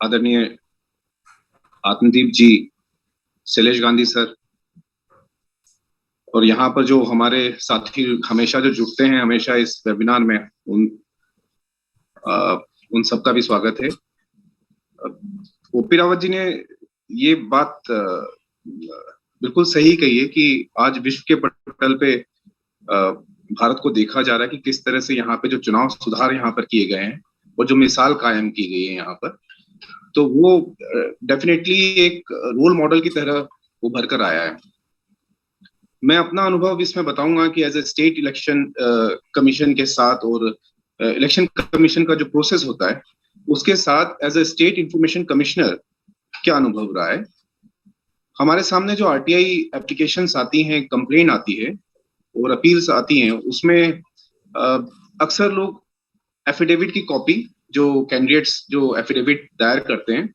आदरणीय आत्मदीप जी, शैलेश गांधी सर, और यहाँ पर जो हमारे साथी हमेशा जो जुड़ते हैं हमेशा इस वेबिनार में, उन सबका भी स्वागत है। ओपी रावत जी ने ये बात बिल्कुल सही कही है कि आज विश्व के पटल पे भारत को देखा जा रहा है कि किस तरह से यहाँ पे जो चुनाव सुधार यहाँ पर किए गए हैं और जो मिसाल कायम की गई है यहाँ पर, तो वो डेफिनेटली एक रोल मॉडल की तरह उभर कर आया है। मैं अपना अनुभव इसमें बताऊंगा कि as a state election commission के साथ और इलेक्शन कमीशन का जो प्रोसेस होता है उसके साथ as a state information commissioner क्या अनुभव रहा है। हमारे सामने जो आरटीआई एप्लीकेशंस आती हैं, कंप्लेन आती है और अपील्स आती हैं, उसमें अक्सर लोग एफिडेविट की कॉपी, जो कैंडिडेट्स जो एफिडेविट दायर करते हैं,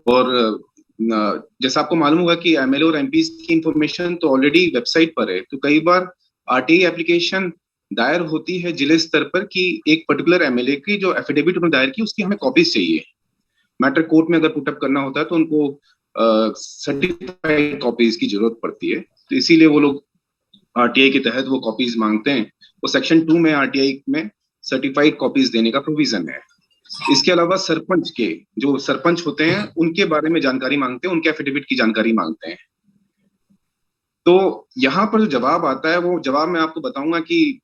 और जैसा आपको मालूम होगा कि एमएलए और एमपी की इंफॉर्मेशन तो ऑलरेडी वेबसाइट पर है, तो कई बार आरटीआई एप्लीकेशन दायर होती है जिले स्तर पर कि एक पर्टिकुलर एमएलए की जो एफिडेविट उन्होंने दायर की उसकी हमें कॉपीज चाहिए। मैटर कोर्ट में अगर पुटअप करना होता है तो उनको सर्टिफाइड कॉपीज की जरूरत पड़ती है, तो इसीलिए वो लोग आरटीआई के तहत वो कॉपीज मांगते हैं। वो सेक्शन 2 में आरटीआई में सर्टिफाइड कॉपीज देने का प्रोविजन है। इसके अलावा सरपंच के जो सरपंच होते हैं उनके बारे में जानकारी मांगते हैं, उनके एफिडेविट की जानकारी मांगते हैं। तो यहाँ पर जो जवाब आता है वो जवाब मैं आपको बताऊंगा कि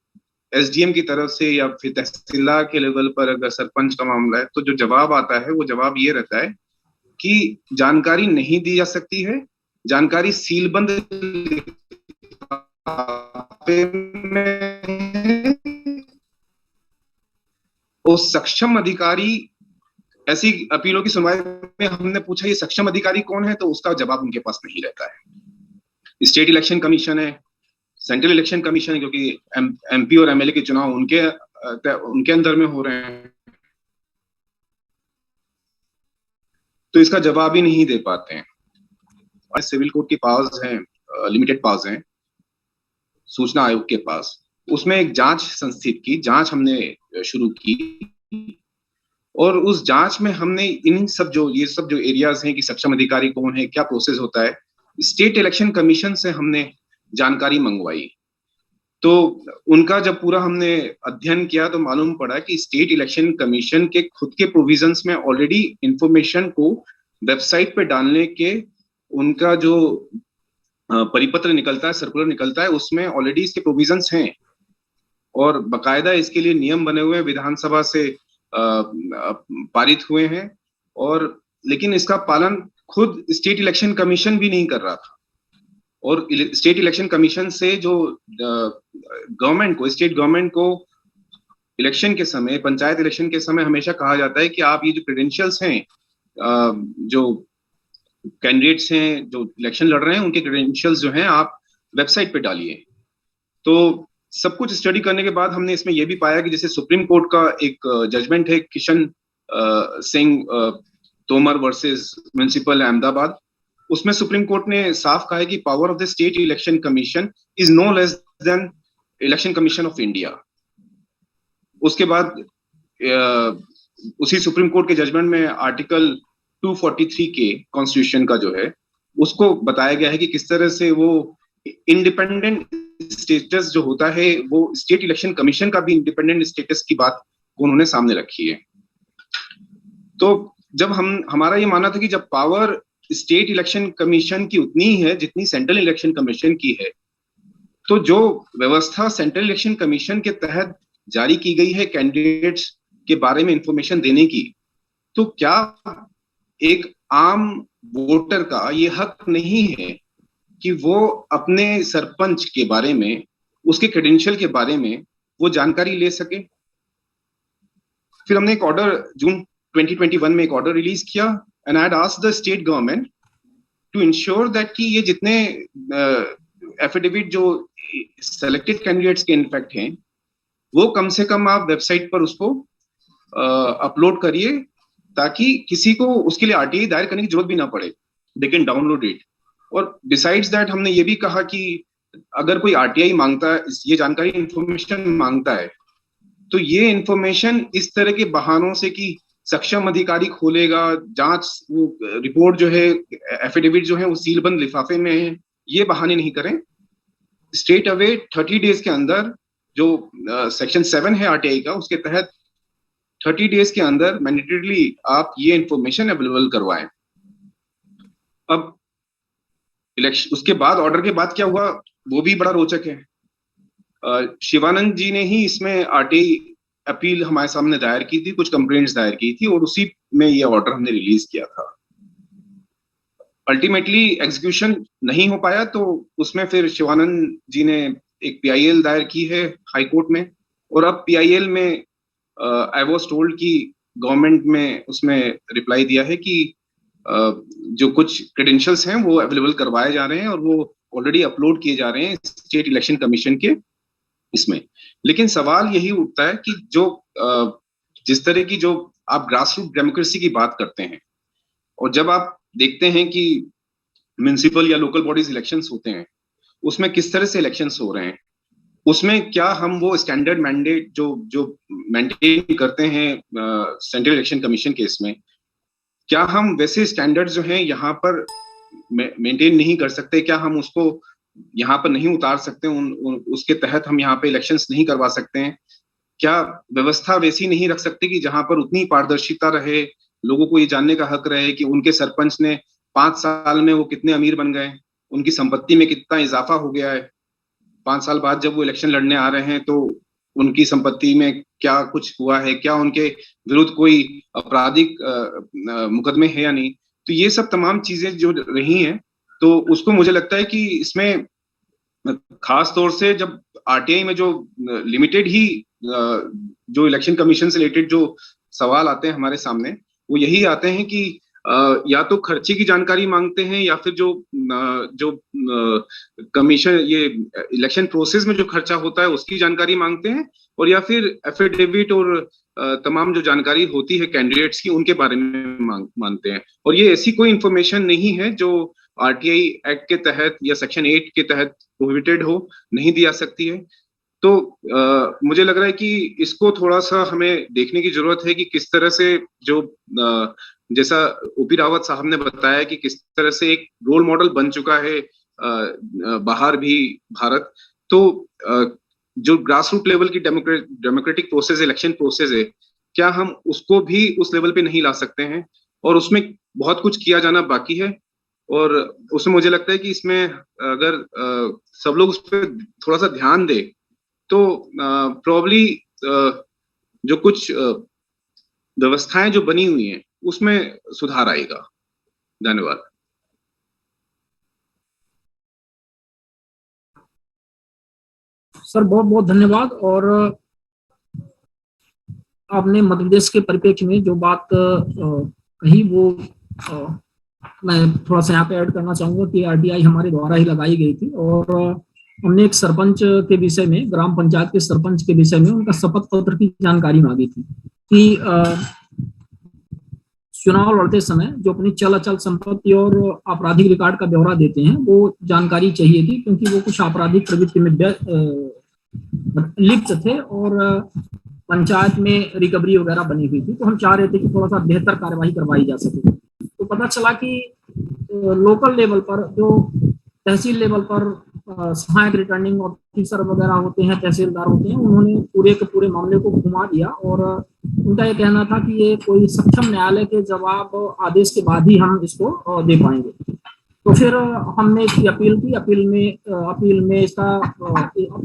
एसडीएम की तरफ से या फिर तहसीलदार के लेवल पर अगर सरपंच का मामला है तो जो जवाब आता है वो जवाब ये रहता है कि जानकारी नहीं दी जा सकती है, जानकारी सीलबंद वो सक्षम अधिकारी। ऐसी अपीलों की सुनवाई में हमने पूछा ये सक्षम अधिकारी कौन है, तो उसका जवाब उनके पास नहीं रहता है। स्टेट इलेक्शन कमीशन है, सेंट्रल इलेक्शन कमीशन है, क्योंकि एमपी और एमएलए के चुनाव उनके अंदर में हो रहे हैं, तो इसका जवाब ही नहीं दे पाते हैं। सिविल कोर्ट के पास हैं, लिमिटेड पास हैं सूचना आयोग के पास, उसमें एक जांच संस्थित की जांच हमने शुरू की, और उस जांच में हमने इन सब ये सब जो एरियाज हैं कि सक्षम अधिकारी कौन है, क्या प्रोसेस होता है, स्टेट इलेक्शन कमीशन से हमने जानकारी मंगवाई। तो उनका जब पूरा हमने अध्ययन किया तो मालूम पड़ा कि स्टेट इलेक्शन कमीशन के खुद के प्रोविजंस में ऑलरेडी इंफॉर्मेशन को वेबसाइट पे डालने के उनका जो परिपत्र निकलता है, सर्कुलर निकलता है, उसमें ऑलरेडी इसके प्रोविजंस हैं और बकायदा इसके लिए नियम बने हुए हैं, विधानसभा से पारित हुए हैं, और लेकिन इसका पालन खुद स्टेट इलेक्शन कमीशन भी नहीं कर रहा था। और स्टेट इलेक्शन कमीशन से जो गवर्नमेंट को, स्टेट गवर्नमेंट को इलेक्शन के समय, पंचायत इलेक्शन के समय हमेशा कहा जाता है कि आप ये जो क्रेडेंशियल्स हैं, जो कैंडिडेट्स हैं जो इलेक्शन लड़ रहे हैं, उनके क्रेडेंशियल्स जो हैं आप वेबसाइट पे डालिए। तो सब कुछ स्टडी करने के बाद हमने इसमें यह भी पाया कि जैसे सुप्रीम कोर्ट का एक जजमेंट है, किशन सिंह तोमर वर्सेस म्युनिसिपल अहमदाबाद, उसमें सुप्रीम कोर्ट ने साफ कहा है कि power of the state election commission is no less than election commission of India. उसके बाद उसी सुप्रीम कोर्ट के जजमेंट में आर्टिकल 243 के कॉन्स्टिट्यूशन का जो है उसको बताया गया है कि किस तरह से वो इंडिपेंडेंट स्टेटस जो होता है, वो स्टेट इलेक्शन कमीशन का भी इंडिपेंडेंट स्टेटस की बात उन्होंने सामने रखी है। तो जब हमारा ये मानना था कि जब पावर स्टेट इलेक्शन कमीशन की उतनी ही है जितनी सेंट्रल इलेक्शन कमीशन की है, तो जो व्यवस्था सेंट्रल इलेक्शन कमीशन के तहत जारी की गई है कैंडिडेट्स के बारे में इंफॉर्मेशन देने की, तो क्या एक आम वोटर का ये हक नहीं है कि वो अपने सरपंच के बारे में, उसके क्रेडेंशियल के बारे में वो जानकारी ले सके? फिर हमने एक ऑर्डर जून 2021 में एक ऑर्डर रिलीज किया, and I had asked the state government to ensure that कि ये जितने एफिडेविट जो सेलेक्टेड कैंडिडेट्स के इनफैक्ट हैं, वो कम से कम आप वेबसाइट पर उसको अपलोड करिए, ताकि किसी को उसके लिए आरटीआई दायर करने की जरूरत भी ना पड़े, दे कैन डाउनलोड इट। और बिसाइड्स दैट हमने ये भी कहा कि अगर कोई आरटीआई मांगता है, ये जानकारी इंफॉर्मेशन मांगता है, तो ये इंफॉर्मेशन इस तरह के बहानों से कि सक्षम अधिकारी खोलेगा, जांच रिपोर्ट जो है, एफिडेविट जो है वो सीलबंद लिफाफे में है, ये बहाने नहीं करें। स्ट्रेट अवे 30 डेज के अंदर जो सेक्शन 7 है आरटीआई का, उसके तहत 30 डेज के अंदर मैंडेटरीली आप ये इंफॉर्मेशन अवेलेबल करवाएं। अब इलेक्शन उसके बाद, ऑर्डर के बाद क्या हुआ वो भी बड़ा रोचक है। शिवानंद जी ने ही इसमें आरटीआई अपील हमारे सामने दायर की थी, कुछ कंप्लेंट्स दायर की थी, और उसी में ये ऑर्डर हमने रिलीज किया था। अल्टीमेटली एग्जीक्यूशन नहीं हो पाया, तो उसमें फिर शिवानंद जी ने एक पीआईएल दायर की है हाई कोर्ट में, और अब पीआईएल में आई वाज टोल्ड कि गवर्नमेंट में उसमें रिप्लाई दिया है कि जो कुछ क्रेडेंशियल्स हैं वो अवेलेबल करवाए जा रहे हैं, और वो ऑलरेडी अपलोड किए जा रहे हैं स्टेट इलेक्शन कमीशन के इसमें। लेकिन सवाल यही उठता है कि जो जिस तरह की जो आप ग्रास रूट डेमोक्रेसी की बात करते हैं, और जब आप देखते हैं कि म्युनिसिपल या लोकल बॉडीज इलेक्शंस होते हैं, उसमें किस तरह से इलेक्शंस हो रहे हैं, उसमें क्या हम वो स्टैंडर्ड मैंडेट जो मेंटेन करते हैं सेंट्रल इलेक्शन कमीशन के इसमें, क्या हम वैसे स्टैंडर्ड जो हैं यहाँ पर मेंटेन नहीं कर सकते? क्या हम उसको यहाँ पर नहीं उतार सकते? उसके तहत हम यहाँ पे इलेक्शंस नहीं करवा सकते हैं? क्या व्यवस्था वैसी नहीं रख सकते कि जहां पर उतनी पारदर्शिता रहे, लोगों को ये जानने का हक रहे कि उनके सरपंच ने 5 साल में वो कितने अमीर बन गए, उनकी संपत्ति में कितना इजाफा हो गया है, 5 साल बाद जब वो इलेक्शन लड़ने आ रहे हैं तो उनकी संपत्ति में क्या कुछ हुआ है, क्या उनके विरुद्ध कोई आपराधिक मुकदमे है या नहीं। तो ये सब तमाम चीजें जो रही हैं, तो उसको मुझे लगता है कि इसमें खास तौर से जब आरटीआई में जो लिमिटेड ही जो इलेक्शन कमीशन से रिलेटेड जो सवाल आते हैं हमारे सामने, वो यही आते हैं कि या तो खर्चे की जानकारी मांगते हैं, या फिर जो कमीशन ये इलेक्शन प्रोसेस में जो खर्चा होता है उसकी जानकारी मांगते हैं, और या फिर एफिडेविट और तमाम जो जानकारी होती है कैंडिडेट्स की उनके बारे में मांगते हैं। और ये ऐसी कोई इंफॉर्मेशन नहीं है जो आरटीआई एक्ट के तहत या सेक्शन 8 के तहत प्रोहिबिटेड हो, नहीं दी जा सकती है। तो मुझे लग रहा है कि इसको थोड़ा सा हमें देखने की जरूरत है कि किस तरह से जो जैसा ओपी रावत साहब ने बताया कि किस तरह से एक रोल मॉडल बन चुका है बाहर भी भारत, तो जो ग्रास रूट लेवल की डेमोक्रेटिक प्रोसेस, इलेक्शन प्रोसेस है, क्या हम उसको भी उस लेवल पे नहीं ला सकते हैं? और उसमें बहुत कुछ किया जाना बाकी है, और उसमें मुझे लगता है कि इसमें अगर सब लोग उस पर थोड़ा सा ध्यान दे तो प्रॉब्ली जो कुछ व्यवस्थाएं जो बनी हुई हैं उसमें सुधार आएगा। धन्यवाद। सर बहुत बहुत धन्यवाद। और आपने मध्य प्रदेश के परिप्रेक्ष्य में जो बात कही वो मैं थोड़ा सा यहाँ पे ऐड करना चाहूंगा कि आरटीआई हमारे द्वारा ही लगाई गई थी, और हमने एक सरपंच के विषय में, ग्राम पंचायत के सरपंच के विषय में उनका शपथ पत्र की जानकारी मांगी थी कि चुनाव लड़ते समय जो अपनी चल अचल संपत्ति और आपराधिक रिकॉर्ड का ब्यौरा देते हैं वो जानकारी चाहिए थी, क्योंकि वो कुछ आपराधिक प्रवृत्ति में लिप्त थे और पंचायत में रिकवरी वगैरह बनी हुई थी। तो हम चाह रहे थे कि थोड़ा सा बेहतर कार्यवाही करवाई जा सके। तो पता चला कि लोकल लेवल पर, जो तहसील लेवल पर सहायक रिटर्निंग ऑफिसर वगैरह होते हैं, तहसीलदार होते हैं, उन्होंने पूरे के पूरे मामले को घुमा दिया, और उनका ये कहना था कि ये कोई सक्षम न्यायालय के जवाब आदेश के बाद ही हम इसको दे पाएंगे। तो फिर हमने इसकी अपील की। अपील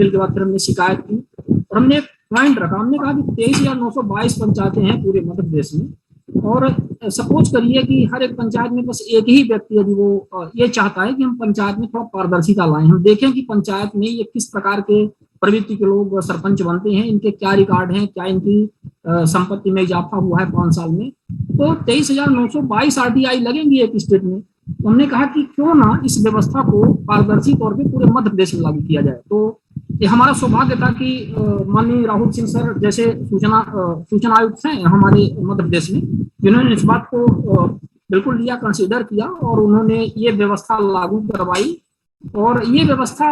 के बाद फिर हमने शिकायत की, और हमने एक पॉइंट रखा। हमने कहा कि 23,922 पंचायतें हैं पूरे मध्य प्रदेश में, और सपोज करिए कि हर एक पंचायत में बस एक ही व्यक्ति यदि वो ये चाहता है कि हम पंचायत में थोड़ा पारदर्शिता लाएं, हम देखें कि पंचायत में ये किस प्रकार के प्रवृत्ति के लोग सरपंच बनते हैं, इनके क्या रिकॉर्ड हैं, क्या इनकी संपत्ति में इजाफा हुआ है 5 साल में, तो 23,922 आरटीआई लगेंगी एक स्टेट में। तो हमने कहा कि क्यों ना इस व्यवस्था को पारदर्शी तौर पे पूरे मध्य प्रदेश में लागू किया जाए। तो ये हमारा सौभाग्य था कि माननीय राहुल सिंह सर जैसे सूचना आयुक्त हैं हमारे मध्य प्रदेश में, जिन्होंने इस बात को बिल्कुल लिया, कंसीडर किया, और उन्होंने ये व्यवस्था लागू करवाई। और ये व्यवस्था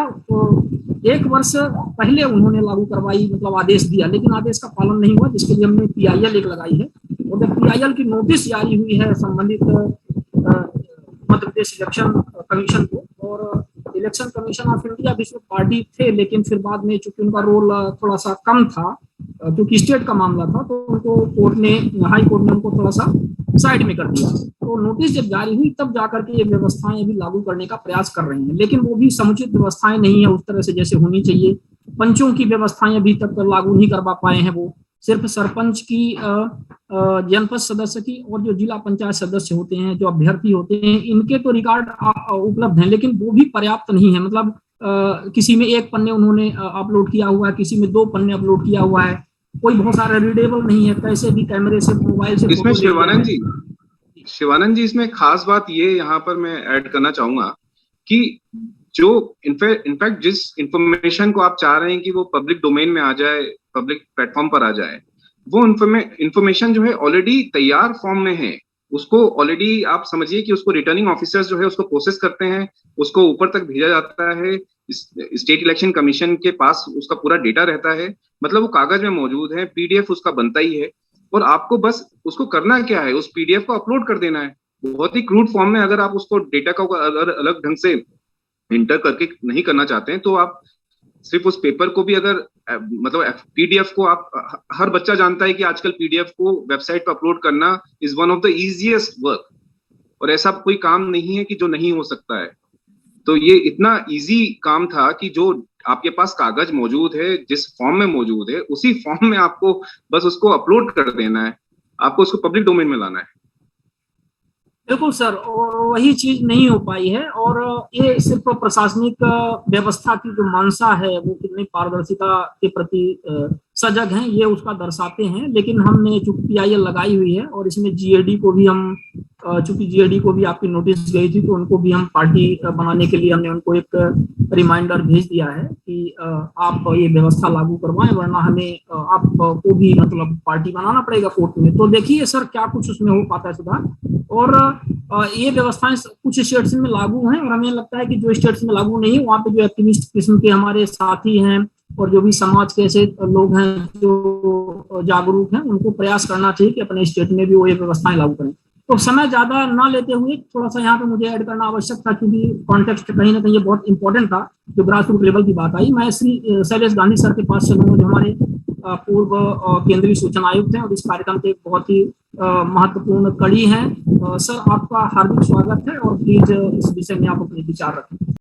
1 वर्ष पहले उन्होंने लागू करवाई, मतलब आदेश दिया, लेकिन आदेश का पालन नहीं हुआ, जिसके लिए हमने पीआईएल एक लगाई है। और जब PIL की नोटिस जारी हुई है संबंधित मध्य प्रदेश इलेक्शन कमीशन को, और इलेक्शन कमीशन ऑफ इंडिया भी इसमें पार्टी थे, लेकिन फिर बाद में चूंकि उनका रोल थोड़ा सा कम था क्योंकि स्टेट का मामला था, तो उनको कोर्ट ने, हाई कोर्ट ने उनको थोड़ा सा साइड में कर दिया। तो नोटिस जब जारी हुई तब जाकर के ये व्यवस्थाएं अभी लागू करने का प्रयास कर रहे हैं, लेकिन वो भी समुचित व्यवस्थाएं नहीं है उस तरह से जैसे होनी चाहिए। पंचों की व्यवस्थाएं अभी तक लागू नहीं करवा पाए हैं, वो सिर्फ सरपंच की, जनपद सदस्य की और जो जिला पंचायत सदस्य होते हैं, जो अभ्यर्थी होते हैं, इनके तो रिकॉर्ड उपलब्ध हैं, लेकिन वो भी पर्याप्त नहीं है। मतलब किसी में 1 पन्ने उन्होंने अपलोड किया हुआ है, किसी में 2 पन्ने अपलोड किया हुआ है, कोई बहुत सारा रीडेबल नहीं है, कैसे भी कैमरे से, मोबाइल से। इसमें शिवानंद जी इसमें खास बात ये यहाँ पर मैं ऐड करना चाहूंगा कि जो इनफैक्ट जिस इंफॉर्मेशन को आप चाह रहे हैं कि वो पब्लिक डोमेन में आ जाए, पब्लिक प्लेटफॉर्म पर आ जाए, वो इंफॉर्मेशन जो है ऑलरेडी तैयार फॉर्म में है। उसको ऑलरेडी आप समझिए कि उसको रिटर्निंग ऑफिसर्स जो है उसको प्रोसेस करते हैं, उसको ऊपर तक भेजा जाता है, स्टेट इलेक्शन कमीशन के पास उसका पूरा डेटा रहता है, मतलब वो कागज में मौजूद है, PDF उसका बनता ही है, और आपको बस उसको करना क्या है, उस PDF को अपलोड कर देना है। बहुत ही क्रूड फॉर्म में अगर आप उसको डेटा का अलग ढंग से इंटर करके नहीं करना चाहते हैं, तो आप सिर्फ उस पेपर को भी अगर मतलब PDF को आप, हर बच्चा जानता है कि आजकल PDF को वेबसाइट पर अपलोड करना is one of the easiest work, और ऐसा कोई काम नहीं है कि जो नहीं हो सकता है। तो ये इतना इजी काम था कि जो आपके पास कागज मौजूद है, जिस फॉर्म में मौजूद है, उसी फॉर्म में आपको बस उसको अपलोड कर देना है, आपको उसको पब्लिक डोमेन में लाना है। बिल्कुल सर, और वही चीज नहीं हो पाई है, और ये सिर्फ प्रशासनिक व्यवस्था की जो मंशा है वो कितनी पारदर्शिता के प्रति सजग हैं ये उसका दर्शाते हैं। लेकिन हमने चूंकि PIL लगाई हुई है और इसमें GAD को भी हम, चूंकि GAD को भी आपकी नोटिस गई थी, तो उनको भी हम पार्टी बनाने के लिए हमने उनको एक रिमाइंडर भेज दिया है कि आप ये व्यवस्था लागू करवाएं, वरना हमें आपको भी मतलब पार्टी बनाना पड़ेगा कोर्ट में। तो देखिए सर क्या कुछ उसमें हो पाता है सुधार, और ये व्यवस्थाएं कुछ स्टेट्स में लागू हैं, और हमें लगता है कि जो स्टेट्स में लागू नहीं है वहाँ पे जो एक्टिविस्ट किस्म के हमारे साथी हैं और जो भी समाज के ऐसे लोग हैं जो जागरूक हैं, उनको प्रयास करना चाहिए कि अपने स्टेट में भी वो ये व्यवस्थाएं लागू करें। तो समय ज्यादा ना लेते हुए थोड़ा सा यहाँ पे मुझे ऐड करना आवश्यक था, क्योंकि कॉन्टेक्स्ट कहीं ना कहीं ये बहुत इंपॉर्टेंट था जो ग्रास रूट लेवल की बात आई। मैं श्री शैलेश गांधी सर के पास चलूंगा, जो हमारे पूर्व केंद्रीय सूचना आयुक्त हैं और इस कार्यक्रम के एक बहुत ही महत्वपूर्ण कड़ी हैं। सर आपका हार्दिक स्वागत है, और प्लीज इस विषय में आप अपने विचार रखें।